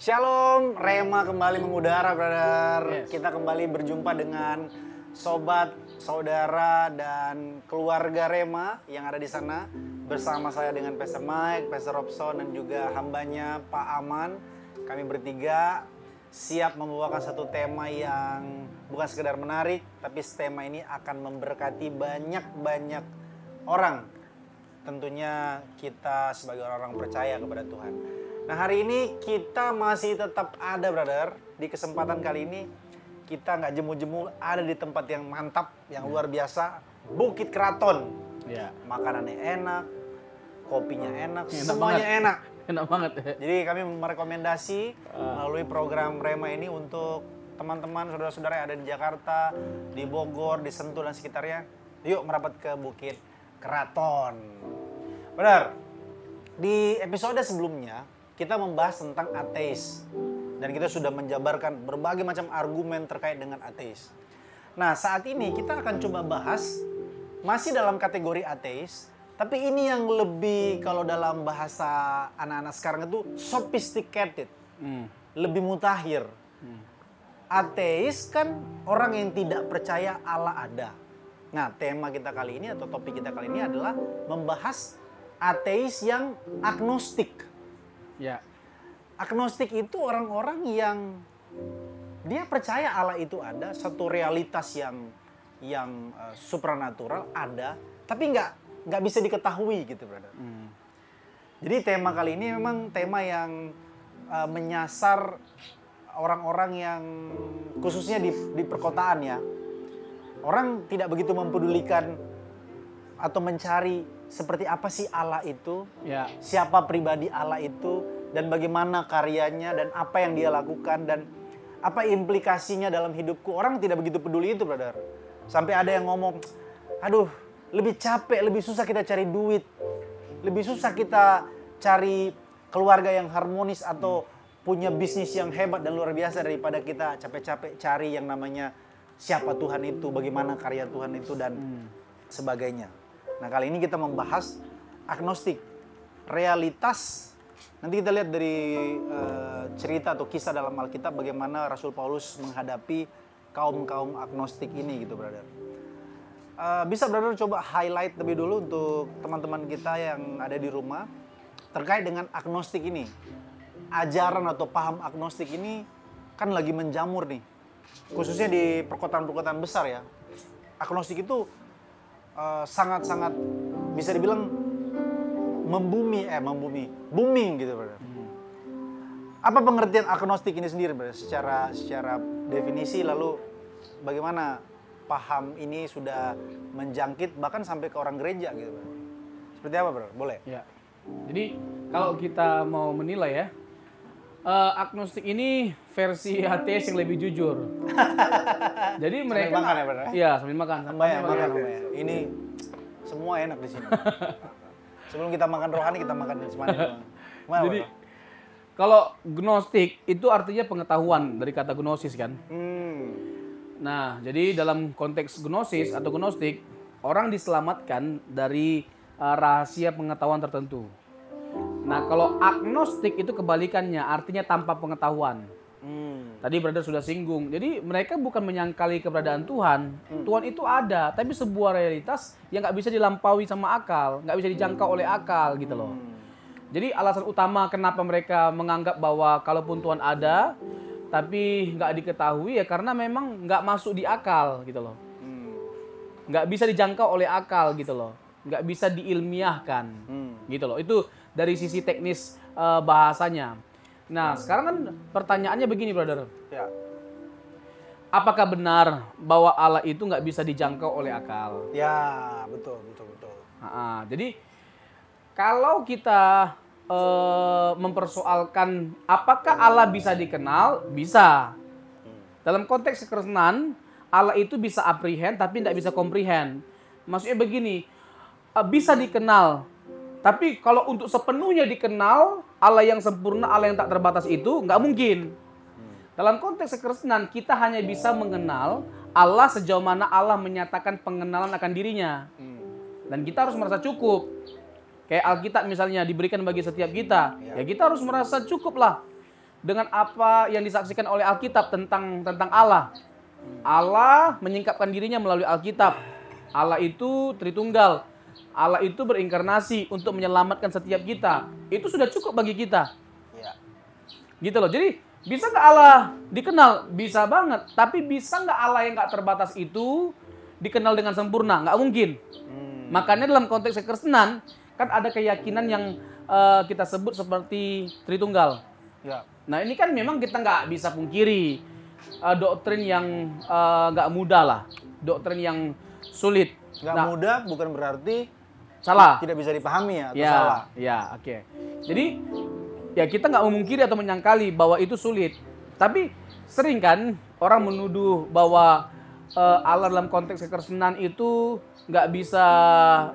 Shalom, Rema kembali mengudara, brother. Yes. Kita kembali berjumpa dengan sobat, saudara, dan keluarga Rema yang ada di sana. Bersama saya dengan Pastor Mike, Pastor Robson, dan juga hambanya Pak Aman. Kami bertiga siap membawakan satu tema yang bukan sekedar menarik, tapi tema ini akan memberkati banyak orang. Tentunya kita sebagai orang-orang percaya kepada Tuhan. Nah, hari ini kita masih tetap ada, brother. Di kesempatan kali ini kita nggak jemu-jemu, ada di tempat yang mantap, yang luar biasa, Bukit Keraton. Ya. Makanannya enak, kopinya enak, Enak semuanya banget. enak. Enak banget ya. Jadi kami merekomendasi melalui program Rema ini untuk teman-teman, saudara-saudara yang ada di Jakarta, di Bogor, di Sentul dan sekitarnya. Yuk merapat ke Bukit Keraton. Benar. Di episode sebelumnya kita membahas tentang ateis. Dan kita sudah menjabarkan berbagai macam argumen terkait dengan ateis. Nah, saat ini kita akan coba bahas masih dalam kategori ateis, tapi ini yang lebih, kalau dalam bahasa anak-anak sekarang itu sophisticated, lebih mutakhir. Ateis kan orang yang tidak percaya Allah ada. Nah, tema kita kali ini atau topik kita kali ini adalah membahas ateis yang agnostik. Ya. Agnostik itu orang-orang yang dia percaya Allah itu ada, satu realitas yang supranatural ada, tapi nggak bisa diketahui gitu, brother. Jadi tema kali ini memang tema yang menyasar orang-orang yang khususnya di perkotaan ya. Orang tidak begitu mempedulikan atau mencari seperti apa sih Allah itu, Ya. siapa pribadi Allah itu, dan bagaimana karyanya, dan apa yang dia lakukan, dan apa implikasinya dalam hidupku. Orang tidak begitu peduli itu, brother. Sampai ada yang ngomong, aduh, lebih capek, lebih susah kita cari duit, lebih susah kita cari keluarga yang harmonis atau punya bisnis yang hebat dan luar biasa daripada kita capek-capek cari yang namanya siapa Tuhan itu, bagaimana karya Tuhan itu, dan sebagainya. Nah, kali ini kita membahas agnostik, realitas. Nanti kita lihat dari cerita atau kisah dalam Alkitab bagaimana Rasul Paulus menghadapi kaum-kaum agnostik ini gitu, brother. Bisa, brother, coba highlight lebih dulu untuk teman-teman kita yang ada di rumah terkait dengan agnostik ini. Ajaran atau paham agnostik ini kan lagi menjamur nih, khususnya di perkotaan-perkotaan besar ya. Agnostik itu sangat-sangat bisa dibilang booming gitu, brother. Apa pengertian agnostik ini sendiri, brother? Secara definisi, lalu bagaimana paham ini sudah menjangkit bahkan sampai ke orang gereja gitu, brother. Seperti apa, brother? Boleh? Ya. Jadi kalau kita mau menilai ya, agnostik ini versi ateis yang lebih jujur. Jadi mereka makan ya, brother? Iya, sambil makan. Makan. Ini semua enak di sini. Sebelum kita makan rohani, kita makan jasmani. Jadi kalau gnostik itu artinya pengetahuan, dari kata gnosis kan. Nah, jadi dalam konteks gnosis atau gnostik, orang diselamatkan dari rahasia pengetahuan tertentu. Nah, kalau agnostik itu kebalikannya, artinya tanpa pengetahuan. Tadi brother sudah singgung. Jadi mereka bukan menyangkali keberadaan Tuhan. Tuhan itu ada, tapi sebuah realitas yang nggak bisa dilampaui sama akal, nggak bisa dijangkau oleh akal gitu loh. Jadi alasan utama kenapa mereka menganggap bahwa kalaupun Tuhan ada, tapi nggak diketahui ya karena memang nggak masuk di akal gitu loh. Nggak bisa dijangkau oleh akal gitu loh. Nggak bisa diilmiahkan gitu loh. Itu dari sisi teknis bahasanya. Nah, sekarang kan pertanyaannya begini, brother. Ya. Apakah benar bahwa Allah itu nggak bisa dijangkau oleh akal? Ya, betul. Jadi kalau kita mempersoalkan apakah Allah bisa dikenal, bisa. Dalam konteks kekristenan, Allah itu bisa apprehend tapi tidak bisa comprehend. Maksudnya begini, bisa dikenal, tapi kalau untuk sepenuhnya dikenal, Allah yang sempurna, Allah yang tak terbatas itu nggak mungkin. Dalam konteks kekristenan, kita hanya bisa mengenal Allah sejauh mana Allah menyatakan pengenalan akan dirinya. Dan kita harus merasa cukup. Kayak Alkitab misalnya diberikan bagi setiap kita, ya kita harus merasa cukup lah. dengan apa yang disaksikan oleh Alkitab tentang Allah. Allah menyingkapkan dirinya melalui Alkitab. Allah itu Tritunggal. Allah itu berinkarnasi untuk menyelamatkan setiap kita. Itu sudah cukup bagi kita. Ya. Gitu loh. Jadi bisa nggak Allah dikenal? Bisa banget. Tapi bisa nggak Allah yang nggak terbatas itu dikenal dengan sempurna? Nggak mungkin. Makanya dalam konteks kekristenan kan ada keyakinan yang kita sebut seperti Tritunggal. Ya. Nah ini kan memang kita nggak bisa pungkiri doktrin yang nggak mudah lah, doktrin yang sulit. Nggak mudah bukan berarti salah, tidak bisa dipahami ya, atau ya, salah. Ya, oke. Jadi ya kita nggak memungkiri atau menyangkali bahwa itu sulit. Tapi sering kan orang menuduh bahwa Allah dalam konteks kekristenan itu nggak bisa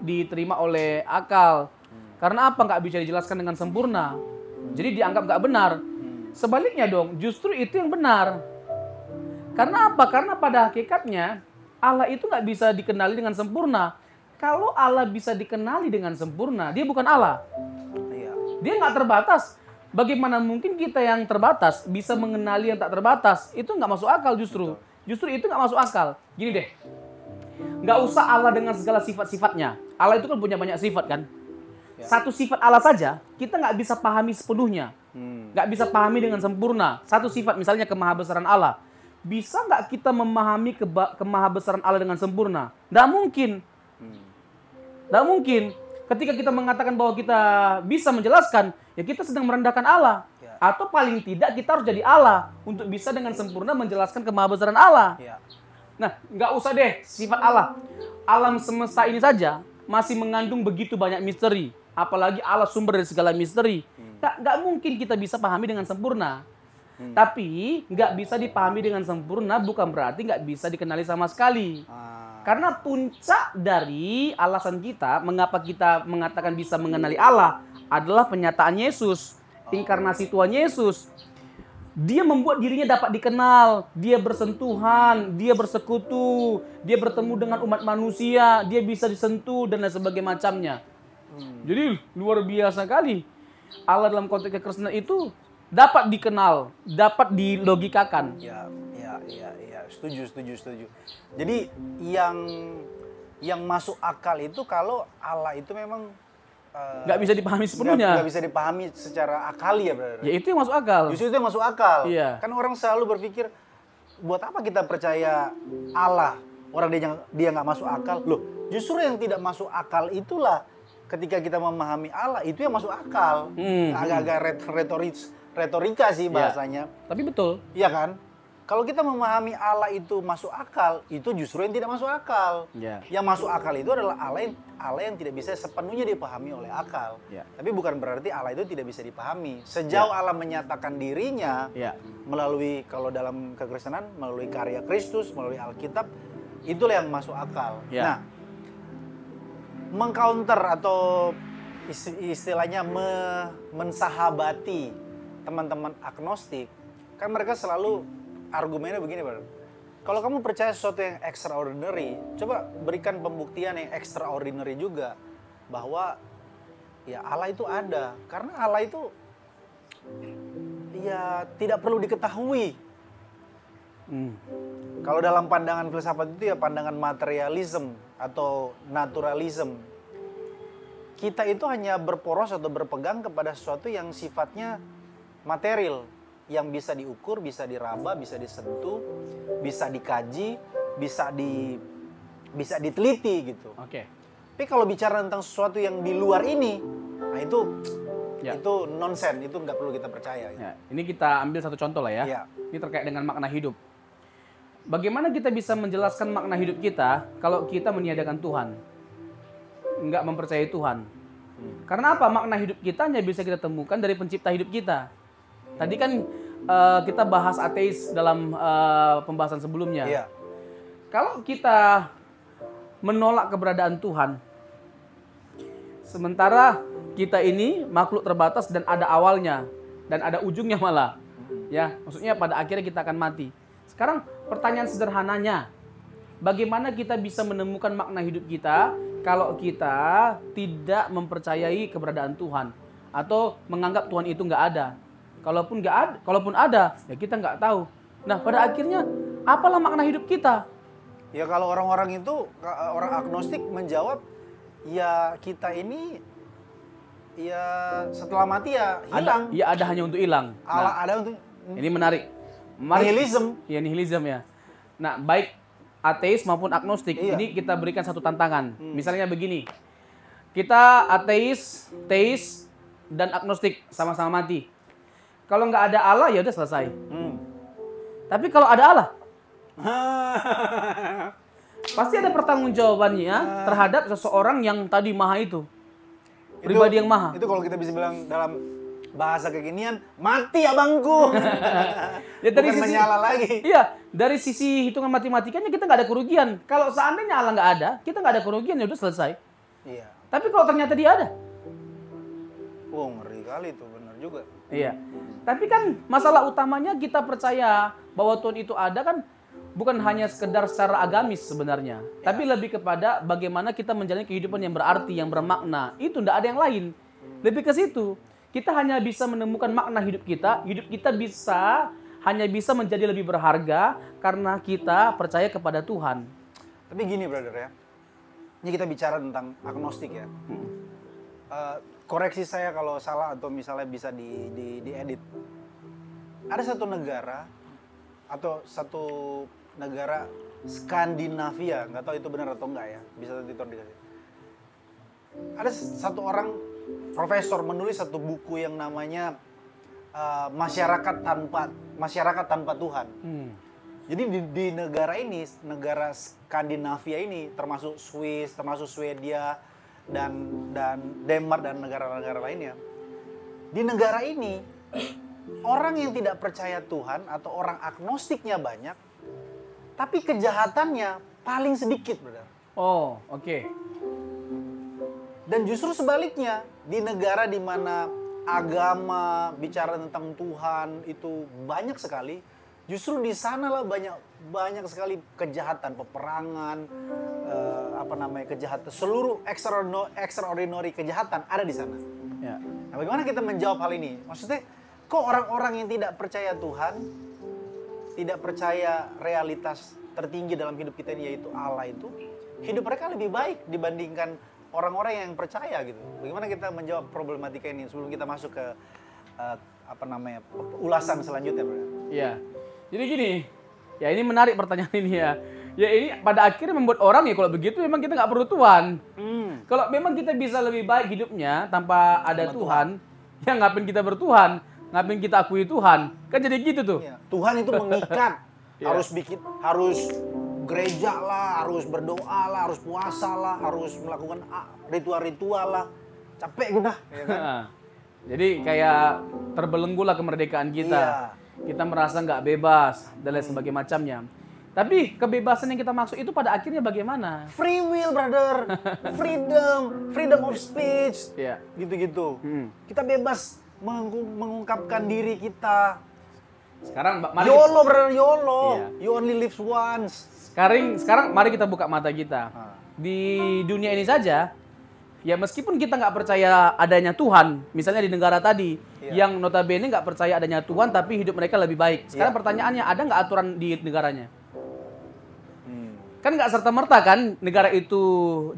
diterima oleh akal. Karena apa? Nggak bisa dijelaskan dengan sempurna. Jadi dianggap nggak benar. Sebaliknya dong, justru itu yang benar. Karena apa? Karena pada hakikatnya Allah itu nggak bisa dikenali dengan sempurna. Kalau Allah bisa dikenali dengan sempurna, dia bukan Allah. Iya. Dia nggak terbatas. Bagaimana mungkin kita yang terbatas bisa mengenali yang tak terbatas? Itu nggak masuk akal justru. Justru itu nggak masuk akal. Gini deh, nggak usah Allah dengan segala sifat-sifatnya. Allah itu kan punya banyak sifat kan. Satu sifat Allah saja kita nggak bisa pahami sepenuhnya. Nggak bisa pahami dengan sempurna. Satu sifat misalnya kemahabesaran Allah. Bisa nggak kita memahami kemahabesaran Allah dengan sempurna? Nggak mungkin. Nggak mungkin. Ketika kita mengatakan bahwa kita bisa menjelaskan, ya kita sedang merendahkan Allah. Ya. Atau paling tidak kita harus jadi Allah untuk bisa dengan sempurna menjelaskan kemahabesaran Allah. Ya. Nah, nggak usah deh sifat Allah. Alam semesta ini saja masih mengandung begitu banyak misteri. Apalagi Allah sumber dari segala misteri. Nggak mungkin kita bisa pahami dengan sempurna. Tapi nggak bisa dipahami dengan sempurna bukan berarti nggak bisa dikenali sama sekali. Karena puncak dari alasan kita mengapa kita mengatakan bisa mengenali Allah adalah penyataan Yesus, inkarnasi Tuhan Yesus. Dia membuat dirinya dapat dikenal, dia bersentuhan, dia bersekutu, dia bertemu dengan umat manusia, dia bisa disentuh dan lain sebagainya macamnya. Jadi luar biasa kali. Allah dalam konteks kekristenan itu dapat dikenal, dapat dilogikakan. Ya. Setuju. Jadi yang masuk akal itu kalau Allah itu memang nggak bisa dipahami sepenuhnya. Nggak bisa dipahami secara akali ya, brother. Ya itu yang masuk akal. Justru itu yang masuk akal. Iya. Kan orang selalu berpikir, buat apa kita percaya Allah? Orang dia nggak masuk akal. Loh, justru yang tidak masuk akal itulah ketika kita memahami Allah, itu yang masuk akal. Agak-agak retorika sih bahasanya. Ya, tapi betul. Iya kan? Kalau kita memahami Allah itu masuk akal, itu justru yang tidak masuk akal. Ya. Yang masuk akal itu adalah Allah yang tidak bisa sepenuhnya dipahami oleh akal. Ya. Tapi bukan berarti Allah itu tidak bisa dipahami. Sejauh Allah menyatakan dirinya melalui, kalau dalam kekristenan, melalui karya Kristus, melalui Alkitab, itulah yang masuk akal. Ya. Nah, mengcounter atau istilahnya mensahabati teman-teman agnostik, kan mereka selalu argumennya begini, Bang. Kalau kamu percaya sesuatu yang extraordinary, coba berikan pembuktian yang extraordinary juga bahwa ya Allah itu ada. Karena Allah itu ya tidak perlu diketahui. Kalau dalam pandangan filsafat itu ya pandangan materialism atau naturalism. Kita itu hanya berporos atau berpegang kepada sesuatu yang sifatnya material, yang bisa diukur, bisa diraba, bisa disentuh, bisa dikaji, bisa diteliti gitu. Oke. Tapi kalau bicara tentang sesuatu yang di luar ini, nah itu nonsen, itu nggak perlu kita percaya. Ya, ini kita ambil satu contoh lah ya. Ya. Ini terkait dengan makna hidup. Bagaimana kita bisa menjelaskan makna hidup kita kalau kita meniadakan Tuhan? Nggak mempercayai Tuhan. Karena apa? Makna hidup kita hanya bisa kita temukan dari pencipta hidup kita. Tadi kan kita bahas ateis dalam pembahasan sebelumnya. Iya. Kalau kita menolak keberadaan Tuhan, sementara kita ini makhluk terbatas dan ada awalnya dan ada ujungnya malah, ya, maksudnya pada akhirnya kita akan mati. Sekarang pertanyaan sederhananya, bagaimana kita bisa menemukan makna hidup kita kalau kita tidak mempercayai keberadaan Tuhan atau menganggap Tuhan itu nggak ada? Kalaupun ada, ya kita nggak tahu. Nah, pada akhirnya apalah makna hidup kita? Ya kalau orang-orang itu, orang agnostik menjawab, ya kita ini ya setelah mati ya hilang. Ada hanya untuk hilang. Ada untuk Ini menarik. nihilism. Ya, nihilism ya. Nah, baik ateis maupun agnostik, Iya. ini kita berikan satu tantangan. Misalnya begini, kita ateis, teis, dan agnostik sama-sama mati. Kalau nggak ada Allah, ya udah selesai. Tapi kalau ada Allah, pasti ada pertanggungjawabannya terhadap seseorang yang tadi maha itu. Pribadi yang maha. Itu kalau kita bisa bilang dalam bahasa kekinian, mati abangku. Ya, dari Bukan sisi, menyala lagi. Iya, dari sisi hitungan matematikanya kita nggak ada kerugian. Kalau seandainya Allah nggak ada, kita nggak ada kerugian, ya udah selesai. Iya. Tapi kalau ternyata dia ada, Ngeri kali itu, benar juga. iya. Tapi kan masalah utamanya kita percaya bahwa Tuhan itu ada kan bukan hanya sekedar secara agamis sebenarnya, tapi lebih kepada bagaimana kita menjalani kehidupan yang berarti, yang bermakna. Itu ndak ada yang lain. Lebih ke situ. Kita hanya bisa menemukan makna hidup kita hanya bisa menjadi lebih berharga karena kita percaya kepada Tuhan. Tapi gini brother ya, ini kita bicara tentang agnostik ya. Koreksi saya kalau salah atau misalnya bisa diedit. Ada satu negara atau satu negara Skandinavia, nggak tahu itu benar atau enggak ya, bisa editor dikasih. Ada satu orang profesor menulis satu buku yang namanya Masyarakat Tanpa Tuhan. Jadi di negara ini, negara Skandinavia ini, termasuk Swiss, termasuk Swedia dan Denmark dan negara-negara lainnya. Di negara ini orang yang tidak percaya Tuhan atau orang agnostiknya banyak, tapi kejahatannya paling sedikit, brother. Oh, oke. Dan justru sebaliknya, di negara di mana agama bicara tentang Tuhan itu banyak sekali, justru di sanalah banyak sekali kejahatan, peperangan, kejahatan, seluruh extraordinary kejahatan ada di sana. Ya. Nah, bagaimana kita menjawab hal ini? Maksudnya, kok orang-orang yang tidak percaya Tuhan, tidak percaya realitas tertinggi dalam hidup kita ini, yaitu Allah itu, hidup mereka lebih baik dibandingkan orang-orang yang percaya gitu. Bagaimana kita menjawab problematika ini sebelum kita masuk ke ulasan selanjutnya, Bro? Iya. Jadi gini, ya ini menarik pertanyaan ini ya. Ya ini pada akhirnya membuat orang ya kalau begitu memang kita nggak perlu Tuhan. Kalau memang kita bisa lebih baik hidupnya tanpa ada Tuhan, ya ngapain kita bertuhan? Ngapain kita akui Tuhan? Kan jadi gitu tuh. Iya. Tuhan itu mengikat, harus gereja lah, harus berdoa lah, harus puasa lah, harus melakukan ritual-ritual lah. Capek kita. Ya kan? Jadi kayak terbelenggu lah kemerdekaan kita. Iya. Kita merasa nggak bebas dan lain sebagainya macamnya. Tapi kebebasan yang kita maksud itu pada akhirnya bagaimana? Free will, brother. Freedom of speech. Iya. Gitu-gitu. Kita bebas mengungkapkan diri kita. Sekarang YOLO, brother, YOLO. Iya. You only live once. Sekarang mari kita buka mata kita. Di dunia ini saja, ya meskipun kita nggak percaya adanya Tuhan, misalnya di negara tadi, yang notabene nggak percaya adanya Tuhan, tapi hidup mereka lebih baik. Sekarang pertanyaannya, ada nggak aturan di negaranya? Kan nggak serta-merta kan negara itu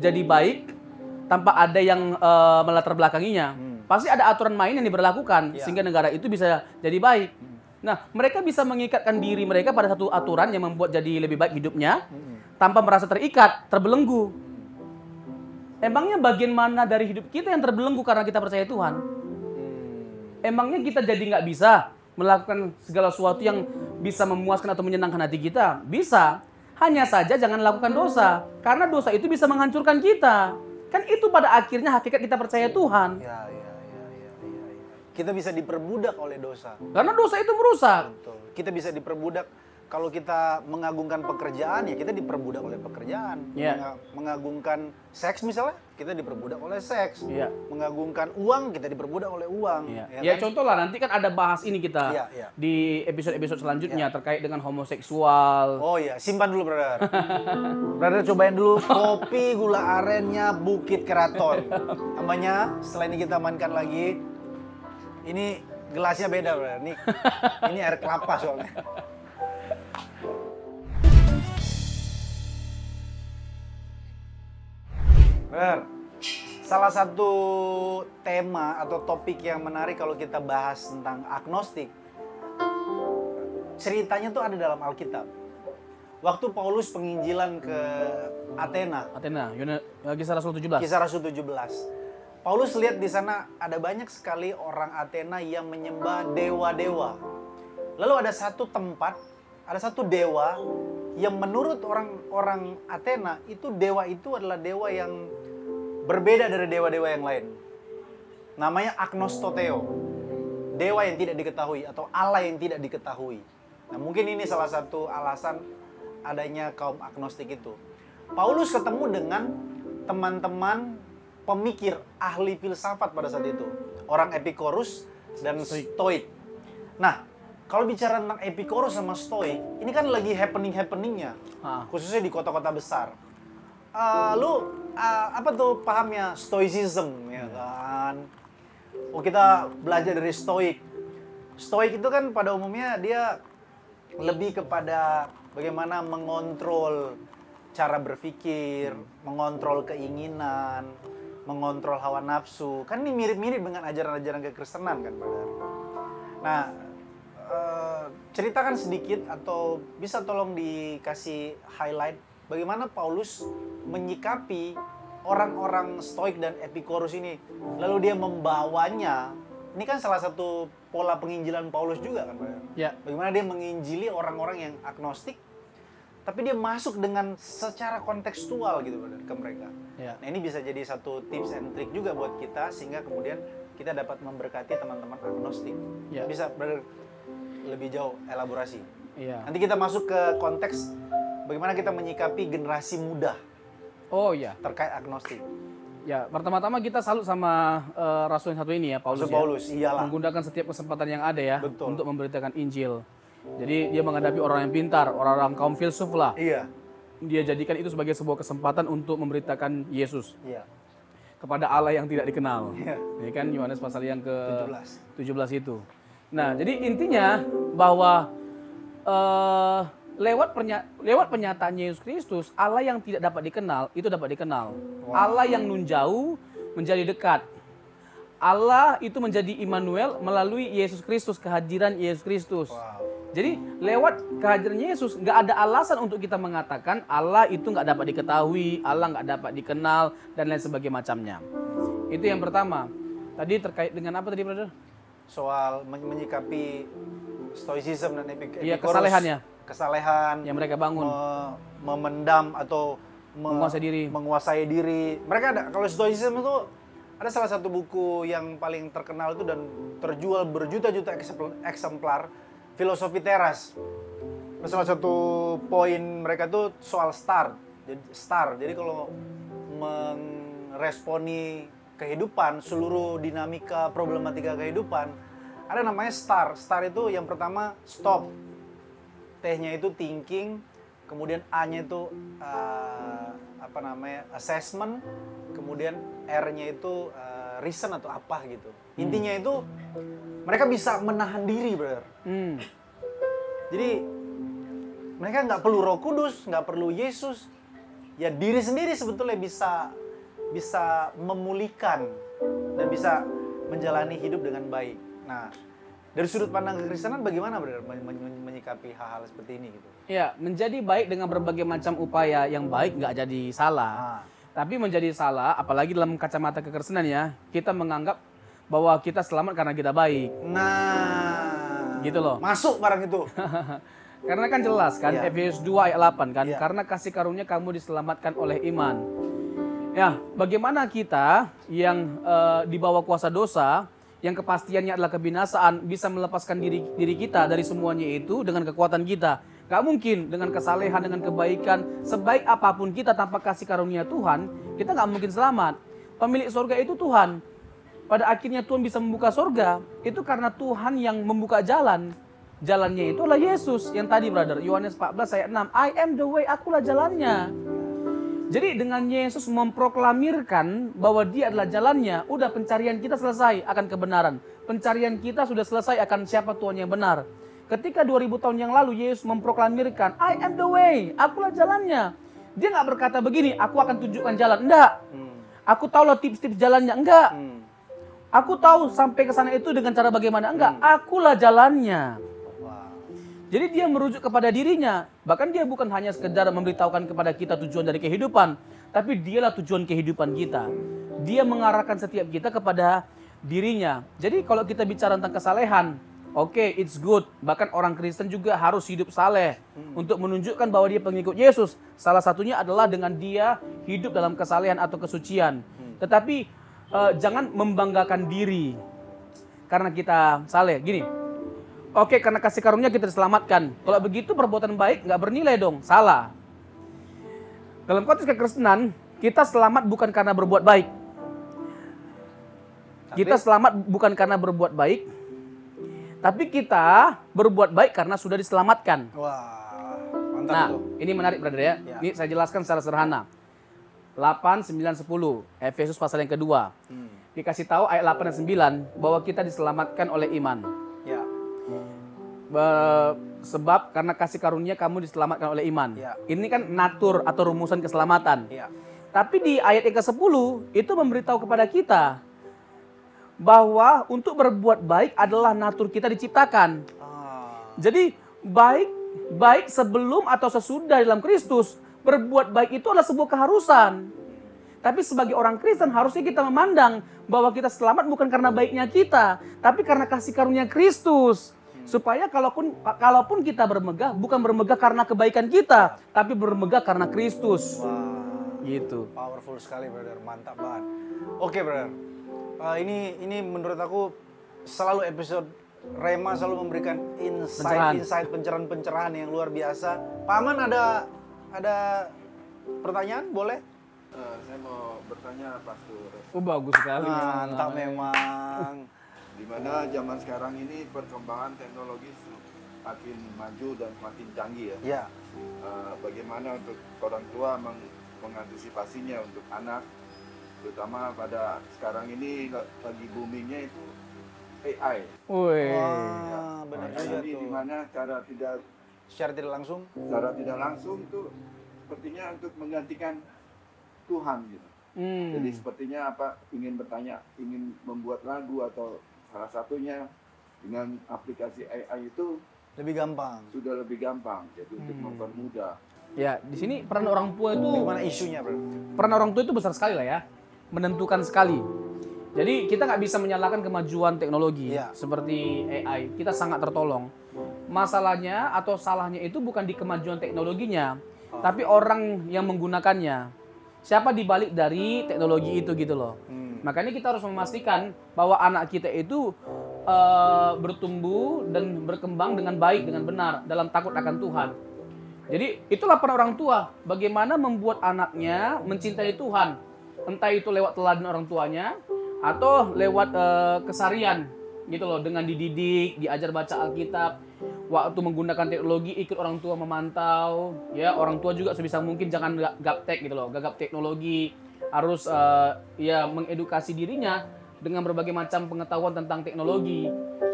jadi baik tanpa ada yang melatar belakanginya. Pasti ada aturan main yang diberlakukan sehingga negara itu bisa jadi baik. Nah, mereka bisa mengikatkan diri mereka pada satu aturan yang membuat jadi lebih baik hidupnya tanpa merasa terikat, terbelenggu. Emangnya bagian mana dari hidup kita yang terbelenggu karena kita percaya Tuhan? Emangnya kita jadi nggak bisa melakukan segala sesuatu yang bisa memuaskan atau menyenangkan hati kita? Bisa. Hanya saja jangan lakukan dosa. Karena dosa itu bisa menghancurkan kita. Kan itu pada akhirnya hakikat kita percaya Tuhan. Ya. Kita bisa diperbudak oleh dosa. Karena dosa itu merusak. Betul. Kita bisa diperbudak kalau kita mengagungkan pekerjaan, ya kita diperbudak oleh pekerjaan. Mengagungkan seks misalnya, kita diperbudak oleh seks. Mengagungkan uang, kita diperbudak oleh uang. Ya kan? Contoh lah, nanti kan ada bahas ini kita di episode-episode selanjutnya terkait dengan homoseksual. Oh iya, simpan dulu brother. Brother cobain dulu kopi gula arennya Bukit Keraton. Namanya, setelah ini kita amankan lagi. Ini gelasnya beda, bro. Ini air kelapa soalnya. Benar. Salah satu tema atau topik yang menarik kalau kita bahas tentang agnostik, ceritanya tuh ada dalam Alkitab. Waktu Paulus penginjilan ke Athena, Kisah Rasul 17. Kisah Rasul 17. Paulus lihat di sana ada banyak sekali orang Athena yang menyembah dewa-dewa. Lalu ada satu tempat, ada satu dewa yang menurut orang-orang Athena dewa itu adalah dewa yang berbeda dari dewa-dewa yang lain. Namanya Agnostoteo. Dewa yang tidak diketahui atau Allah yang tidak diketahui. Nah, mungkin ini salah satu alasan adanya kaum agnostik itu. Paulus ketemu dengan teman-teman pemikir ahli filsafat pada saat itu. Orang Epicurus dan Stoik. Nah, kalau bicara tentang Epicurus sama Stoik, ini kan lagi happening-happeningnya. Khususnya di kota-kota besar. Apa tuh pahamnya Stoicism, ya kan? Oh, kita belajar dari Stoik. Stoik itu kan pada umumnya dia lebih kepada bagaimana mengontrol cara berpikir, mengontrol keinginan, mengontrol hawa nafsu. Kan ini mirip-mirip dengan ajaran-ajaran kekristenan kan, Brother. Nah, ceritakan sedikit atau bisa tolong dikasih highlight bagaimana Paulus menyikapi orang-orang Stoik dan Epicurus ini. Lalu dia membawanya. Ini kan salah satu pola penginjilan Paulus juga kan, Pak? Ya. Bagaimana dia menginjili orang-orang yang agnostik, tapi dia masuk dengan secara kontekstual gitu, Pak, ke mereka. Ya. Nah, ini bisa jadi satu tips and trick juga buat kita, sehingga kemudian kita dapat memberkati teman-teman agnostik. Ya. Bisa lebih jauh elaborasi. Ya. Nanti kita masuk ke konteks bagaimana kita menyikapi generasi muda. Oh iya. Terkait agnostik. Ya, pertama-tama kita salut sama Rasul yang satu ini ya, Paulus. Paulus, iyalah. Menggunakan setiap kesempatan yang ada ya. Betul. Untuk memberitakan Injil. Jadi dia menghadapi orang yang pintar, orang-orang kaum filsuf lah. Iya. Dia jadikan itu sebagai sebuah kesempatan untuk memberitakan Yesus. Iya. Kepada Allah yang tidak dikenal. Iya. Ini kan Yohanes pasal yang ke-17 itu. Nah, jadi intinya bahwa lewat pernyataan Yesus Kristus, Allah yang tidak dapat dikenal, itu dapat dikenal. Wow. Allah yang nun jauh menjadi dekat. Allah itu menjadi Immanuel melalui Yesus Kristus, kehadiran Yesus Kristus. Wow. Jadi lewat kehadiran Yesus, nggak ada alasan untuk kita mengatakan Allah itu nggak dapat diketahui, Allah nggak dapat dikenal, dan lain sebagainya macamnya. Itu yang pertama. Tadi terkait dengan apa tadi, Brother? Soal menyikapi Stoicism dan Epicurus. Iya, kesalehan yang mereka bangun, memendam atau menguasai diri. Mereka ada, kalau Stoicism itu ada salah satu buku yang paling terkenal itu dan terjual berjuta-juta eksemplar, Filosofi Teras. Salah satu poin mereka tuh soal star. Jadi kalau meresponi kehidupan, seluruh dinamika problematika kehidupan, ada namanya star. Star itu yang pertama stop. T-nya itu thinking, kemudian A-nya itu assessment, kemudian R-nya itu reason atau apa gitu. Intinya itu mereka bisa menahan diri, Brother. Jadi mereka nggak perlu Roh Kudus, nggak perlu Yesus. Ya diri sendiri sebetulnya bisa memulihkan dan bisa menjalani hidup dengan baik. Nah, dari sudut pandang kekristenan bagaimana, Brother, menyikapi hal-hal seperti ini gitu? Ya, menjadi baik dengan berbagai macam upaya yang baik nggak jadi salah. Tapi menjadi salah, apalagi dalam kacamata kekristenan ya, kita menganggap bahwa kita selamat karena kita baik. Nah, gitu loh. Masuk barang itu. Karena kan jelas kan, Efesus 2 ayat 8 kan, karena kasih karunia kamu diselamatkan oleh iman. Ya, bagaimana kita yang di bawah kuasa dosa, yang kepastiannya adalah kebinasaan, bisa melepaskan diri kita dari semuanya itu dengan kekuatan kita. Gak mungkin dengan kesalehan, dengan kebaikan, sebaik apapun kita tanpa kasih karunia Tuhan, kita gak mungkin selamat. Pemilik surga itu Tuhan. Pada akhirnya Tuhan bisa membuka surga, itu karena Tuhan yang membuka jalan. Jalannya itu adalah Yesus. Yang tadi, Brother, Yohanes 14 ayat 6, I am the way, akulah jalannya. Jadi dengan Yesus memproklamirkan bahwa dia adalah jalannya, udah pencarian kita selesai akan kebenaran. Pencarian kita sudah selesai akan siapa Tuhan yang benar. Ketika 2000 tahun yang lalu Yesus memproklamirkan, I am the way, akulah jalannya. Dia nggak berkata begini, aku akan tunjukkan jalan. Enggak. Aku tahu lah tips-tips jalannya. Enggak. Aku tahu sampai ke sana itu dengan cara bagaimana. Enggak. Akulah jalannya. Jadi dia merujuk kepada dirinya. Bahkan dia bukan hanya sekedar memberitahukan kepada kita tujuan dari kehidupan. Tapi dialah tujuan kehidupan kita. Dia mengarahkan setiap kita kepada dirinya. Jadi kalau kita bicara tentang kesalehan, oke, it's good. Bahkan orang Kristen juga harus hidup saleh untuk menunjukkan bahwa dia pengikut Yesus. Salah satunya adalah dengan dia hidup dalam kesalehan atau kesucian. Tetapi jangan membanggakan diri karena kita saleh. Gini, oke, karena kasih karunia kita diselamatkan. Kalau begitu perbuatan baik nggak bernilai dong, salah. Dalam konteks kekristenan, kita selamat bukan karena berbuat baik. Kita selamat bukan karena berbuat baik, tapi kita berbuat baik karena sudah diselamatkan. Wah, mantap Nah, tuh. ini menarik brother ya. Ini saya jelaskan secara sederhana. 8, 9, 10, Efesus pasal yang kedua. Dikasih tahu ayat 8 dan 9 bahwa kita diselamatkan oleh iman. Ya. Sebab karena kasih karunia kamu diselamatkan oleh iman. Ya. Ini kan natur atau rumusan keselamatan. Ya. Tapi di ayat yang ke-10 itu memberitahu kepada kita bahwa untuk berbuat baik adalah natur kita diciptakan. Jadi baik sebelum atau sesudah dalam Kristus, berbuat baik itu adalah sebuah keharusan. Tapi sebagai orang Kristen harusnya kita memandang bahwa kita selamat bukan karena baiknya kita, tapi karena kasih karunia Kristus. Supaya kalaupun kita bermegah, bukan bermegah karena kebaikan kita, tapi bermegah karena Kristus. Wah, Gitu. powerful sekali, brother. Mantap banget. Oke, brother. Ini menurut aku selalu episode Rema selalu memberikan insight, pencerahan yang luar biasa. Pak Aman ada pertanyaan? Boleh? Saya mau bertanya Pastor. Oh, bagus sekali. Mantap memang. Di mana zaman sekarang ini perkembangan teknologi makin maju dan makin canggih ya. Ya. Bagaimana untuk orang tua mengantisipasinya untuk anak, terutama pada sekarang ini lagi boomingnya itu AI. Wih. Wah, benar Nah, juga ini tuh. di mana Secara tidak langsung. secara tidak langsung tuh sepertinya untuk menggantikan Tuhan gitu. Jadi sepertinya ingin bertanya, ingin membuat lagu atau salah satunya dengan aplikasi AI itu Lebih gampang. sudah lebih gampang, jadi untuk mempermudah. Ya, di sini peran orang tua itu Gimana isunya, bro? peran orang tua itu besar sekali lah ya, menentukan sekali. Jadi kita nggak bisa menyalahkan kemajuan teknologi Iya. seperti AI. Kita sangat tertolong. Masalahnya atau salahnya itu bukan di kemajuan teknologinya, tapi orang yang menggunakannya. Siapa dibalik dari teknologi itu gitu loh. Makanya kita harus memastikan bahwa anak kita itu bertumbuh dan berkembang dengan baik, dengan benar, dalam takut akan Tuhan. Jadi itulah peran orang tua, bagaimana membuat anaknya mencintai Tuhan. Entah itu lewat teladan orang tuanya, atau lewat kesarian gitu loh, dengan dididik, diajar baca Alkitab. Waktu menggunakan teknologi ikut orang tua memantau, ya orang tua juga sebisa mungkin jangan gaptek gitu loh, gagap teknologi, harus ya mengedukasi dirinya dengan berbagai macam pengetahuan tentang teknologi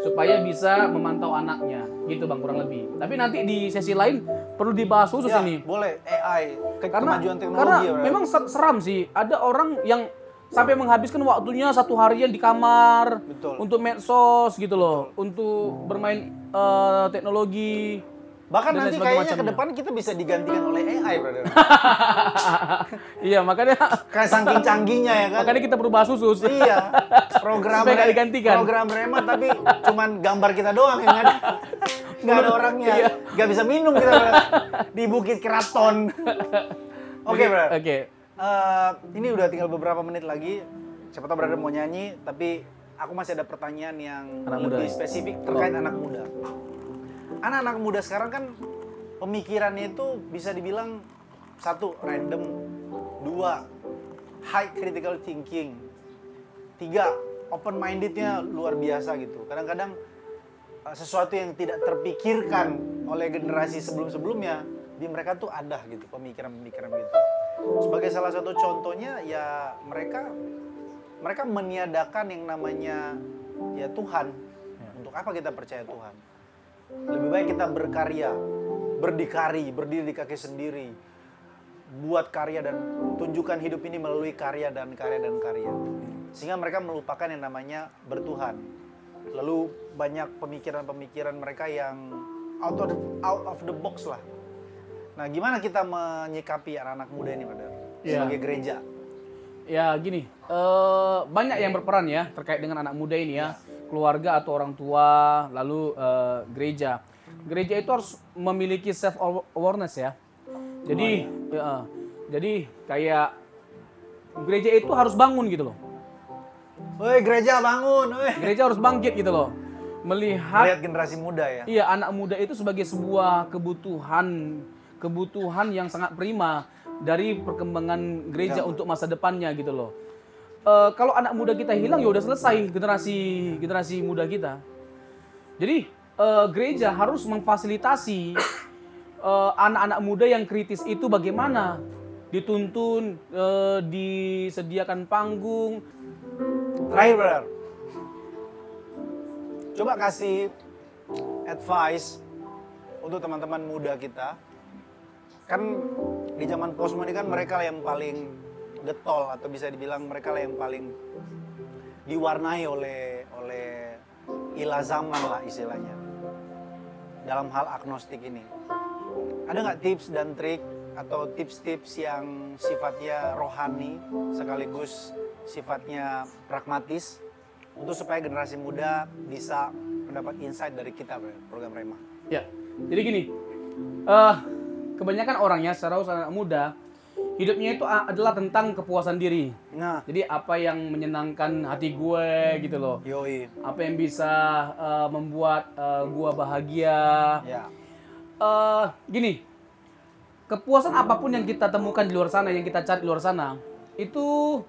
supaya bisa memantau anaknya, gitu Bang kurang lebih. Tapi nanti di sesi lain perlu dibahas khusus Ya, ini. boleh AI, Karena kemajuan teknologi ya, bro. memang seram sih, ada orang yang sampai menghabiskan waktunya 1 harian di kamar Betul. untuk medsos gitu loh, untuk bermain teknologi. Bahkan dan lain nanti sebagainya kayaknya ke macamnya. depan kita bisa digantikan oleh AI, brother. Iya, makanya Kayak saking canggihnya ya kan. makanya kita perlu bahas khusus. Iya. Program Supaya nggak digantikan. Program Rema tapi cuman gambar kita doang yang ada. Nggak ada orangnya. Iya. Nggak bisa minum kita, brother. Di Bukit Keraton. Oke, brother. Oke. Ini udah tinggal beberapa menit lagi. Siapa tahu brother mau nyanyi, tapi aku masih ada pertanyaan yang Anak muda lebih ya? spesifik terkait anak muda. Anak-anak muda sekarang kan pemikirannya itu bisa dibilang 1, random, 2, high critical thinking, 3, open mindednya luar biasa gitu. Kadang-kadang sesuatu yang tidak terpikirkan oleh generasi sebelum-sebelumnya di mereka tuh ada gitu pemikiran-pemikiran gitu. Sebagai salah satu contohnya ya mereka meniadakan yang namanya ya Tuhan. Untuk apa kita percaya Tuhan? Lebih baik kita berkarya, berdikari, berdiri di kaki sendiri, buat karya dan tunjukkan hidup ini melalui karya dan karya. Sehingga mereka melupakan yang namanya bertuhan. Lalu banyak pemikiran-pemikiran mereka yang out of the box lah. Nah, gimana kita menyikapi anak-anak muda ini, brother? Sebagai gereja. Ya gini, banyak yang berperan ya terkait dengan anak muda ini ya. Keluarga atau orang tua, lalu gereja. Gereja itu harus memiliki self awareness ya. Jadi, jadi kayak gereja itu harus bangun gitu loh. Woi gereja bangun, woi. Gereja harus bangkit gitu loh. Melihat generasi muda ya. Iya, anak muda itu sebagai sebuah kebutuhan yang sangat prima dari perkembangan gereja untuk masa depannya gitu loh. Kalau anak muda kita hilang ya udah selesai generasi muda kita. Jadi gereja harus memfasilitasi anak-anak muda yang kritis itu bagaimana dituntun, disediakan panggung. Terakhir, brother. Coba kasih advice untuk teman-teman muda kita. Kan di zaman posmo ini kan mereka yang paling getol atau bisa dibilang mereka yang paling diwarnai oleh ilah zaman lah istilahnya. Dalam hal agnostik ini. Ada nggak tips dan trik atau tips-tips yang sifatnya rohani sekaligus sifatnya pragmatis untuk supaya generasi muda bisa mendapat insight dari kita program Rema? Ya, jadi gini, kebanyakan orangnya secara anak muda hidupnya itu adalah tentang kepuasan diri. Nah, jadi apa yang menyenangkan hati gue gitu loh. Yoi. Apa yang bisa membuat gue bahagia. Ya. Gini, kepuasan apapun yang kita temukan di luar sana, yang kita cari di luar sana, itu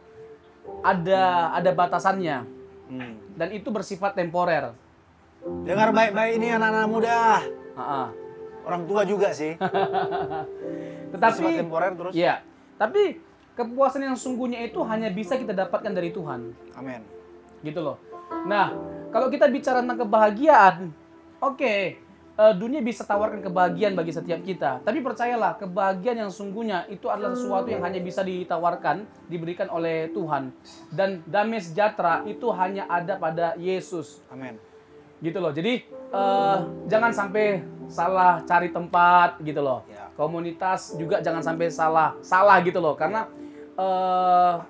ada batasannya. Dan itu bersifat temporer. Dengar baik-baik ini anak-anak muda. Orang tua juga sih. Tetapi temporer terus. Ya. Tapi kepuasan yang sungguhnya itu hanya bisa kita dapatkan dari Tuhan. Amin. Gitu loh. Nah, kalau kita bicara tentang kebahagiaan, oke, dunia bisa tawarkan kebahagiaan bagi setiap kita. Tapi percayalah, kebahagiaan yang sungguhnya itu adalah sesuatu yang hanya bisa ditawarkan, diberikan oleh Tuhan. Dan damai sejahtera itu hanya ada pada Yesus. Amin. Gitu loh. Jadi jangan sampai salah cari tempat gitu loh. Ya. Komunitas juga jangan sampai salah gitu loh. Karena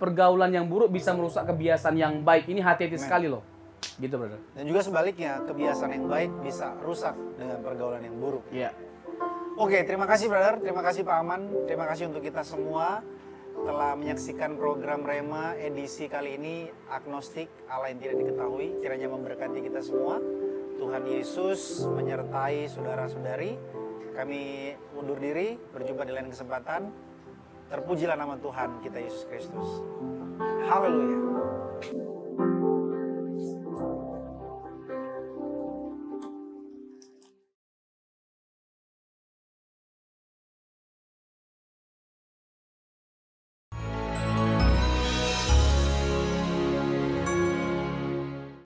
pergaulan yang buruk bisa merusak kebiasaan yang baik. Ini hati-hati sekali loh. Gitu, brother. Dan juga sebaliknya, kebiasaan yang baik bisa rusak dengan pergaulan yang buruk. Iya. Oke, terima kasih brother, terima kasih Pak Aman, terima kasih untuk kita semua telah menyaksikan program Rema edisi kali ini Agnostik, Allah yang tidak diketahui. Kiranya memberkati kita semua. Tuhan Yesus menyertai saudara-saudari. Kami undur diri, berjumpa di lain kesempatan. Terpujilah nama Tuhan kita Yesus Kristus. Haleluya.